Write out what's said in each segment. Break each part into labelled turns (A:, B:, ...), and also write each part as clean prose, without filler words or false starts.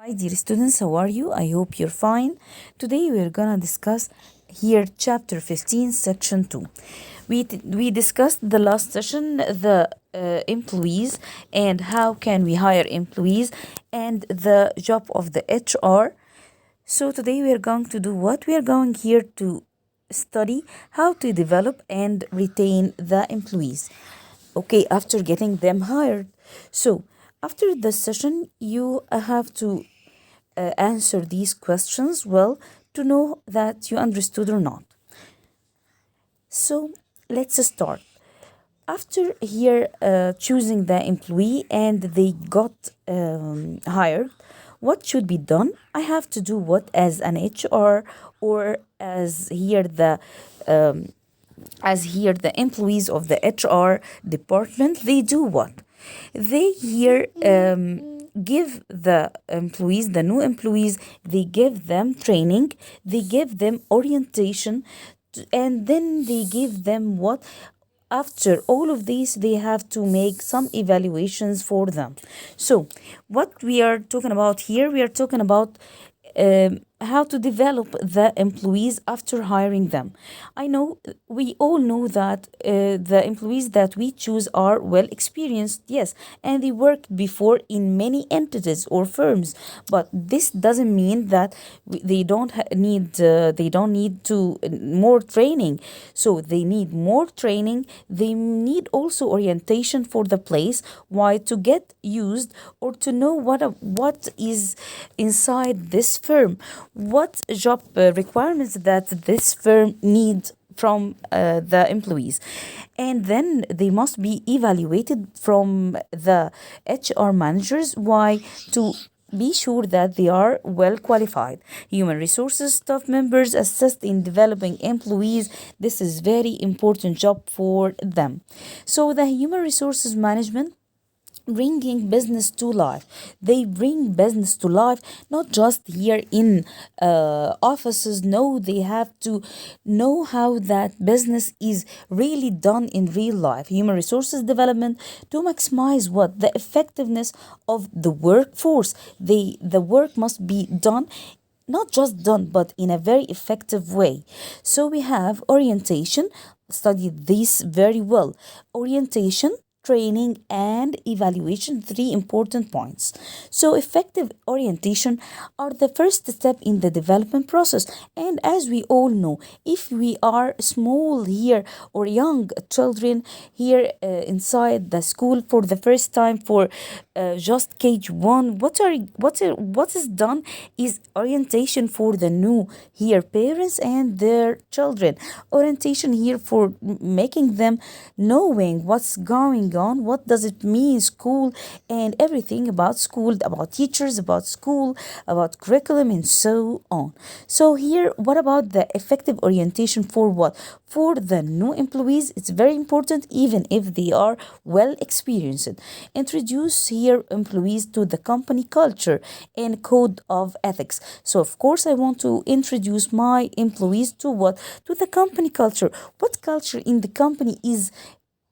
A: Hi, dear students, how are you? I hope you're fine. Today we're gonna discuss here chapter 15, section 2. We discussed the last session the employees and how can we hire employees and the job of the HR. So today we are going to do what? We are going here to study how to develop and retain the employees. Okay, after getting them hired. So after the session, you have to answer these questions well to know that you understood or not. So let's start. After here choosing the employee and they got hired, what should be done? I have to do what as an HR or as here the employees of the HR department, they do what? They here give the employees, the new employees, they give them training, they give them orientation, and then they give them what? After all of these, they have to make some evaluations for them. So, what we are talking about here, we are talking about how to develop the employees after hiring them. I know we all know that the employees that we choose are well experienced, yes, and they worked before in many entities or firms. But this doesn't mean that they don't need to more training. So they need more training. They need also orientation for the place. Why? To get used or to know what is inside this firm, what job requirements that this firm needs from the employees, and then they must be evaluated from the HR managers. Why? To be sure that they are well qualified. Human resources staff members assist in developing employees. This is very important job for them. So the human resources management bringing business to life. They bring business to life not just here in offices. No, they have to know how that business is really done in real life. Human resources development to maximize what? The effectiveness of the workforce. The work must be done, not just done, but in a very effective way. So we have orientation. Study this very well. Orientation, training, and evaluation, three important points. So effective orientation are the first step in the development process. And as we all know, if we are small here or young children here inside the school for the first time for just KG1, what is done is orientation for the new here parents and their children. Orientation here for making them knowing what's going on, what does it mean school, and everything about school, about teachers, about school, about curriculum, and so on. So here, what about the effective orientation for what? For the new employees, it's very important even if they are well experienced. Introduce here employees to the company culture and code of ethics. So of course I want to introduce my employees to what? To the company culture. What culture in the company is,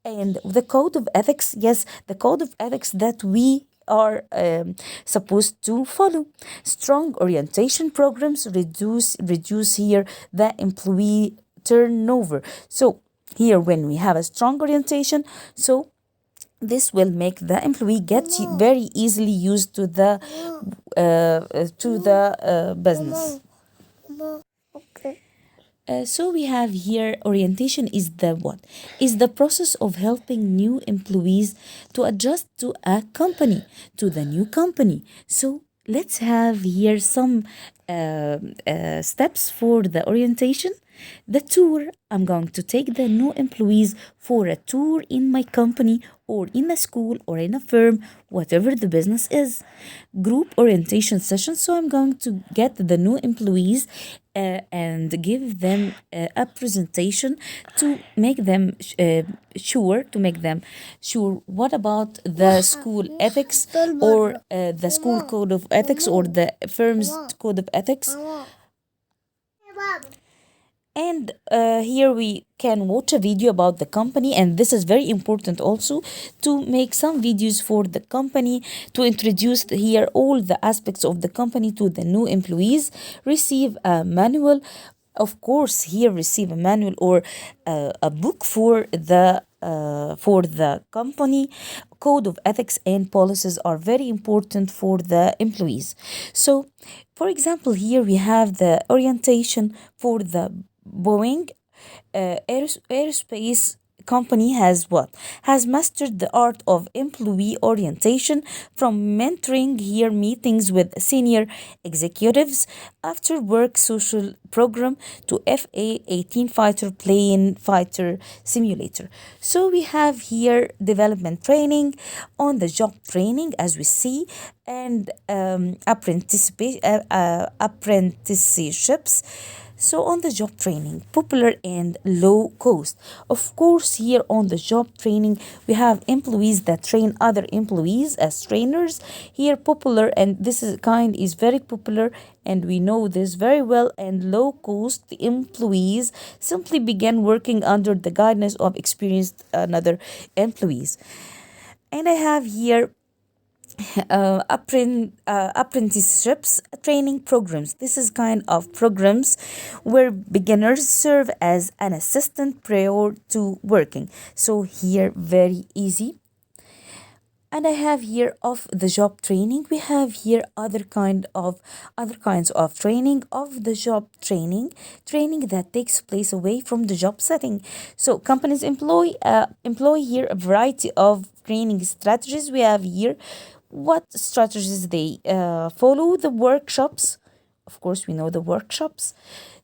A: and the code of ethics, yes, the code of ethics that we are supposed to follow. Strong orientation programs reduce here the employee turnover. So here when we have a strong orientation, so this will make the employee get very easily used to the business. So we have here orientation is the what? Is the process of helping new employees to adjust to a company, to the new company. So let's have here some steps for the orientation. The tour, I'm going to take the new employees for a tour in my company or in a school or in a firm, whatever the business is. Group orientation session, so I'm going to get the new employees and give them a presentation to make them sure what about the school ethics or the school code of ethics or the firm's code of ethics. And here we can watch a video about the company, and this is very important also to make some videos for the company to introduce here all the aspects of the company to the new employees. Receive a manual, of course. Here receive a manual or a book for the company. Code of ethics and policies are very important for the employees. So, for example, here we have the orientation for the Boeing aerospace company has what? Has mastered the art of employee orientation, from mentoring here meetings with senior executives, after work social program, to FA-18 fighter plane fighter simulator. So we have here development training, on the job training as we see, and apprenticeships. So, on the job training, popular and low cost. Of course, here on the job training, we have employees that train other employees as trainers. Here, popular, and this is kind is very popular, and we know this very well. And low cost, the employees simply begin working under the guidance of experienced another employees. And I have here apprenticeships training programs. This is kind of programs where beginners serve as an assistant prior to working. So here very easy. And I have here of the job training. We have here other kinds of training of the job training that takes place away from the job setting. So companies employ here a variety of training strategies. We have here what strategies they follow: the workshops. Of course, we know the workshops,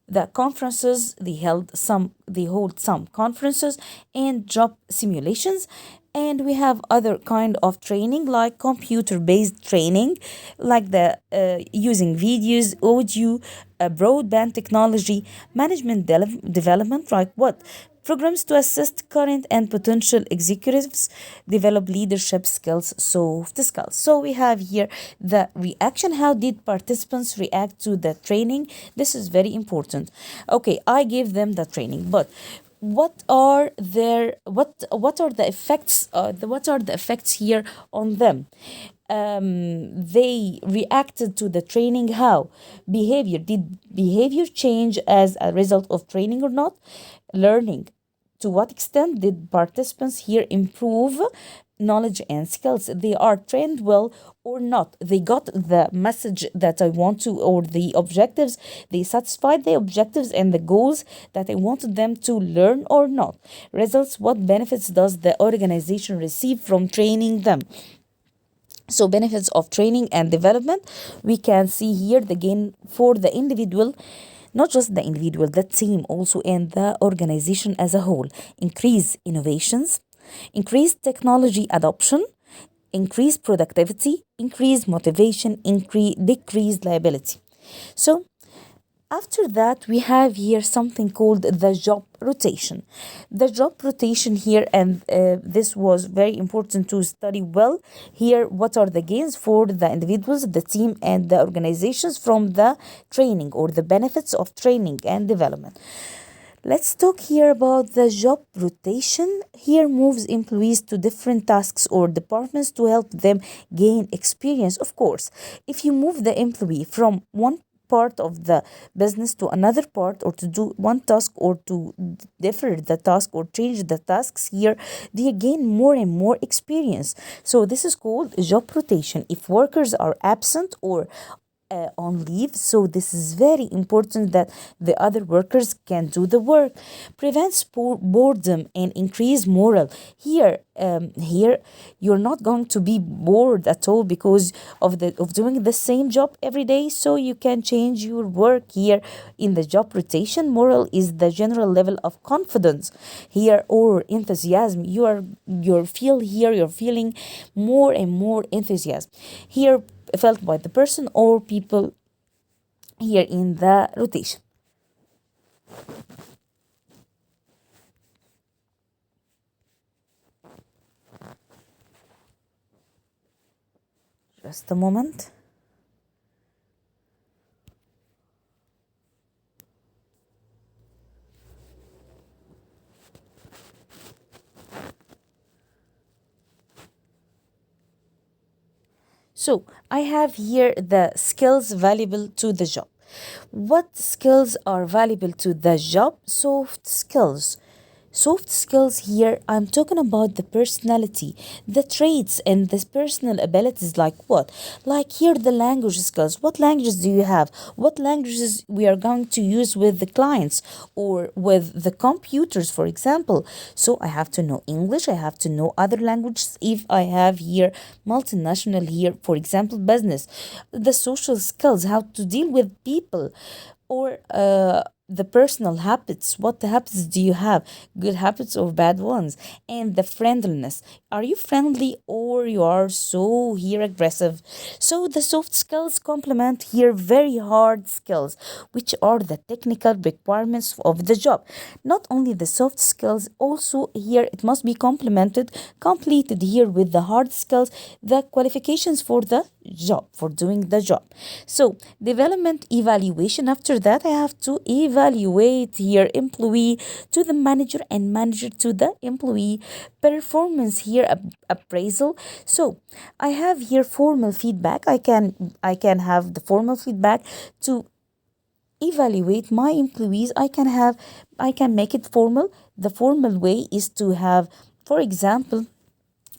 A: the conferences. They hold some conferences and job simulations. And we have other kind of training like computer based training, like the using videos, audio, broadband technology, management development, like what programs to assist current and potential executives develop leadership skills, soft skills. So we have here the reaction. How did participants react to the training? This is very important. Okay, I gave them the training, but what are the effects, what are the effects here on them? They reacted to the training. How? Behavior. Did behavior change as a result of training or not? Learning. To what extent did participants here improve knowledge and skills? They are trained well or not? They got the message that I want to, or the objectives, they satisfied the objectives and the goals that I wanted them to learn or not? Results. What benefits does the organization receive from training them? So, benefits of training and development, we can see here the gain for the individual, not just the individual, the team also, and the organization as a whole. Increase innovations, increase technology adoption, increase productivity, increase motivation, decrease liability. So, after that, we have here something called the job rotation. The job rotation here, and this was very important to study well. Here, what are the gains for the individuals, the team, and the organizations from the training, or the benefits of training and development? Let's talk here about the job rotation. Here moves employees to different tasks or departments to help them gain experience. Of course, if you move the employee from one part of the business to another part, or to do one task, or to differ the task or change the tasks, here they gain more and more experience. So this is called job rotation. If workers are absent or on leave, so this is very important that the other workers can do the work. Prevents boredom and increase morale. Here you're not going to be bored at all because of doing the same job every day, so you can change your work. Here in the job rotation, morale is the general level of confidence here, or enthusiasm. You're feeling more and more enthusiasm here, felt by the person or people here in the rotation. Just a moment. So I have here the skills valuable to the job. What skills are valuable to the job? Soft skills. Soft skills here, I'm talking about the personality, the traits, and the personal abilities. Like what? Like here, the language skills. What languages do you have? What languages we are going to use with the clients or with the computers, for example? So I have to know English, I have to know other languages if I have here multinational here, for example, business. The social skills, how to deal with people, or the personal habits. What habits do you have? Good habits or bad ones? And the friendliness. Are you friendly or you are so here aggressive? So the soft skills complement here very hard skills, which are the technical requirements of the job. Not only the soft skills, also here it must be completed here with the hard skills, the qualifications for the job, for doing the job. So development evaluation, after that I have to evaluate here employee to the manager and manager to the employee. Performance here appraisal. So I have here formal feedback. I can have the formal feedback to evaluate my employees. I can make it formal. The formal way is to have, for example,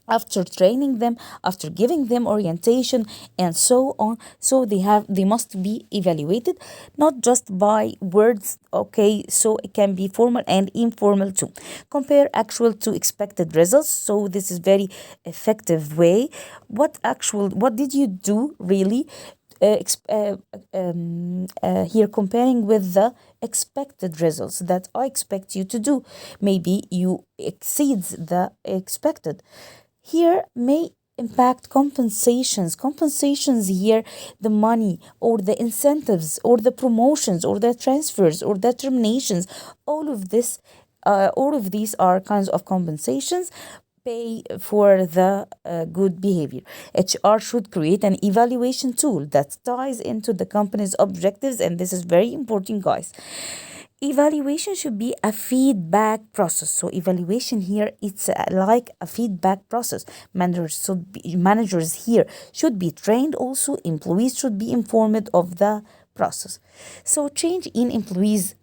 A: after training them, after giving them orientation and so on, so they must be evaluated not just by words. Okay, so it can be formal and informal too. Compare actual to expected results. So this is very effective way. What did you do really? Here comparing with the expected results that I expect you to do. Maybe you exceeds the expected. Here may impact compensations here, the money or the incentives or the promotions or the transfers or the terminations. All of these are kinds of compensations. Pay for the good behavior. HR should create an evaluation tool that ties into the company's objectives, and this is very important, guys. Evaluation should be a feedback process. So evaluation here, it's like a feedback process. Managers here should be trained. Also, employees should be informed of the process. So change in employees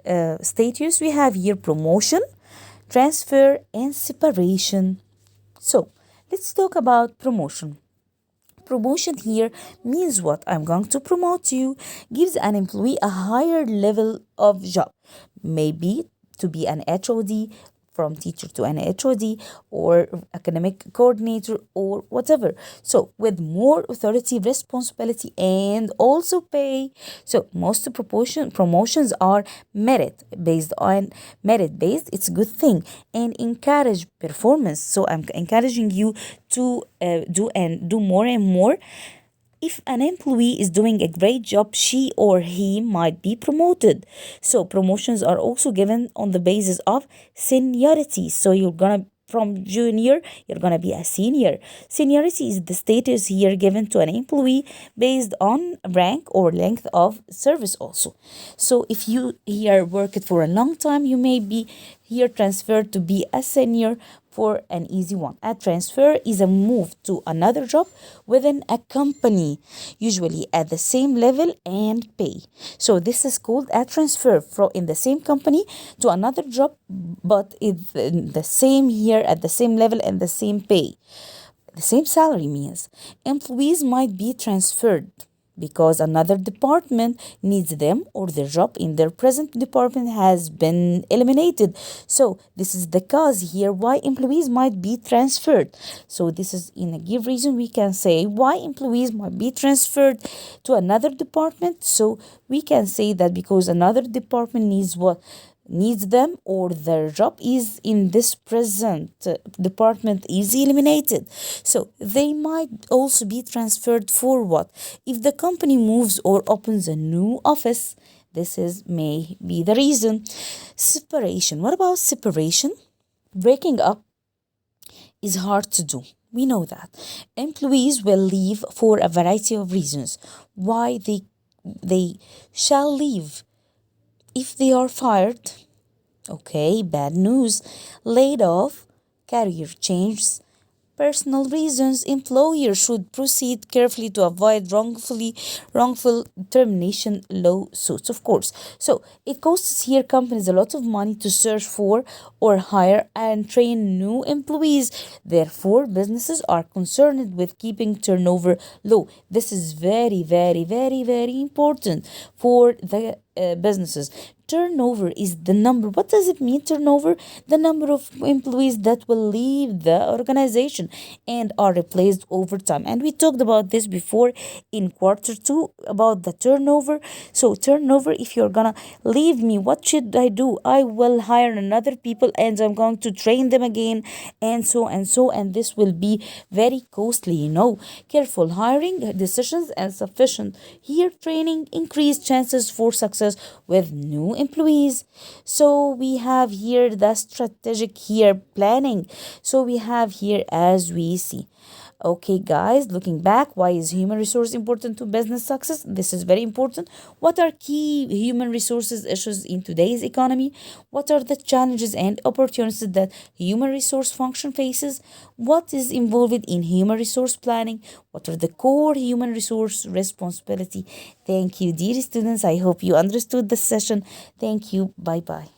A: status, we have here promotion, transfer, and separation. So let's talk about promotion. Promotion here means what? I'm going to promote you, gives an employee a higher level of job, maybe to be an HOD, from teacher to an HOD, or academic coordinator, or whatever. So with more authority, responsibility, and also pay. So most promotions are merit based. It's a good thing and encourage performance. So I'm encouraging you to do more and more. If an employee is doing a great job, she or he might be promoted. So promotions are also given on the basis of seniority. So you're gonna, from junior, you're gonna be a senior. Seniority is the status here given to an employee based on rank or length of service also. So if you here worked for a long time, you may be here transferred to be a senior for an easy one. A transfer is a move to another job within a company, usually at the same level and pay. So this is called a transfer from in the same company to another job, but it's in the same here at the same level and the same pay. The same salary means employees might be transferred because another department needs them or their job in their present department has been eliminated. So this is the cause here why employees might be transferred. So this is in a give reason we can say why employees might be transferred to another department. So we can say that because another department needs them or their job is in this present department is eliminated. So they might also be transferred for what? If the company moves or opens a new office, this is may be the reason. Separation. What about separation? Breaking up is hard to do. We know that. Employees will leave for a variety of reasons. Why they shall leave. If they are fired, okay, bad news. Laid off, career changes, personal reasons, employers should proceed carefully to avoid wrongful termination lawsuits, of course. So it costs here companies a lot of money to search for or hire and train new employees. Therefore, businesses are concerned with keeping turnover low. This is very, very, very, very important for the businesses. Turnover is the number. What does it mean, turnover? The number of employees that will leave the organization and are replaced over time. And we talked about this before in quarter two about the turnover. So, turnover, if you're gonna leave me, what should I do? I will hire another people and I'm going to train them again, and so and so, and this will be very costly, Careful hiring decisions and sufficient here training increase chances for success with new employees. So we have here the strategic here planning. So we have here, as we see. Okay, guys, looking back, why is human resource important to business success? This is very important. What are key human resources issues in today's economy? What are the challenges and opportunities that human resource function faces? What is involved in human resource planning? What are the core human resource responsibility? Thank you, dear students. I hope you understood this session. Thank you. Bye bye.